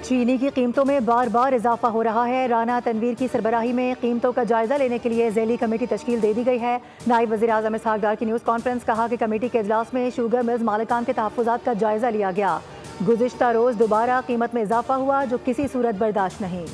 چینی کی قیمتوں میں بار بار اضافہ ہو رہا ہے۔ رانا تنویر کی سربراہی میں قیمتوں کا جائزہ لینے کے لیے ذیلی کمیٹی تشکیل دے دی گئی ہے۔ نائب وزیر اعظم اسحاق ڈار کی نیوز کانفرنس، کہا کہ کمیٹی کے اجلاس میں شوگر ملز مالکان کے تحفظات کا جائزہ لیا گیا۔ گزشتہ روز دوبارہ قیمت میں اضافہ ہوا، جو کسی صورت برداشت نہیں۔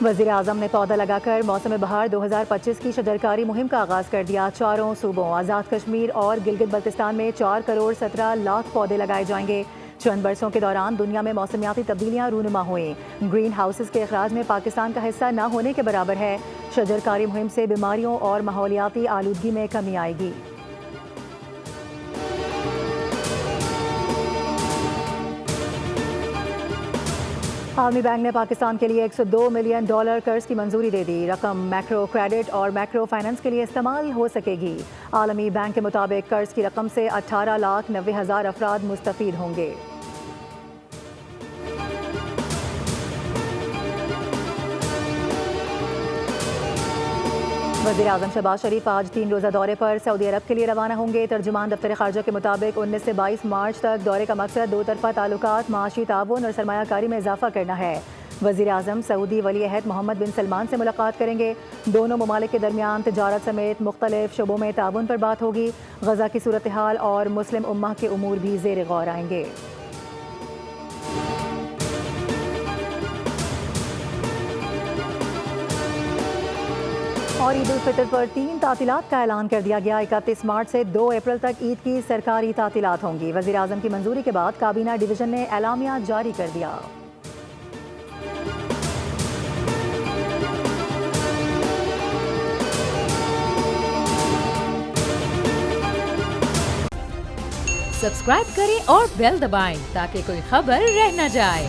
وزیر اعظم نے پودا لگا کر موسم بہار 2025 کی شجرکاری مہم کا آغاز کر دیا۔ چاروں صوبوں آزاد کشمیر اور گلگت بلتستان میں 4 کروڑ 17 لاکھ پودے لگائے جائیں گے۔ چند برسوں کے دوران دنیا میں موسمیاتی تبدیلیاں رونما ہوئیں۔ گرین ہاؤسز کے اخراج میں پاکستان کا حصہ نہ ہونے کے برابر ہے۔ شجرکاری مہم سے بیماریوں اور ماحولیاتی آلودگی میں کمی آئے گی۔ عالمی بینک نے پاکستان کے لیے $102 ملین قرض کی منظوری دے دی۔ رقم میکرو کریڈٹ اور میکرو فائنانس کے لیے استعمال ہو سکے گی۔ عالمی بینک کے مطابق قرض کی رقم سے 18,90,000 افراد مستفید ہوں گے۔ وزیر اعظم شہباز شریف آج 3 روزہ دورے پر سعودی عرب کے لیے روانہ ہوں گے۔ ترجمان دفتر خارجہ کے مطابق 19 سے 22 مارچ تک دورے کا مقصد 2 طرفہ تعلقات، معاشی تعاون اور سرمایہ کاری میں اضافہ کرنا ہے۔ وزیر اعظم سعودی ولی عہد محمد بن سلمان سے ملاقات کریں گے۔ دونوں ممالک کے درمیان تجارت سمیت مختلف شعبوں میں تعاون پر بات ہوگی۔ غزہ کی صورتحال اور مسلم امہ کے امور بھی زیر غور آئیں گے۔ اور عید الفطر پر 3 تعطیلات کا اعلان کر دیا گیا۔ 31 مارچ سے 2 اپریل تک عید کی سرکاری تعطیلات ہوں گی۔ وزیر اعظم کی منظوری کے بعد کابینہ ڈویژن نے اعلامیہ جاری کر دیا۔ سبسکرائب کریں اور بیل دبائیں تاکہ کوئی خبر رہ نہ جائے۔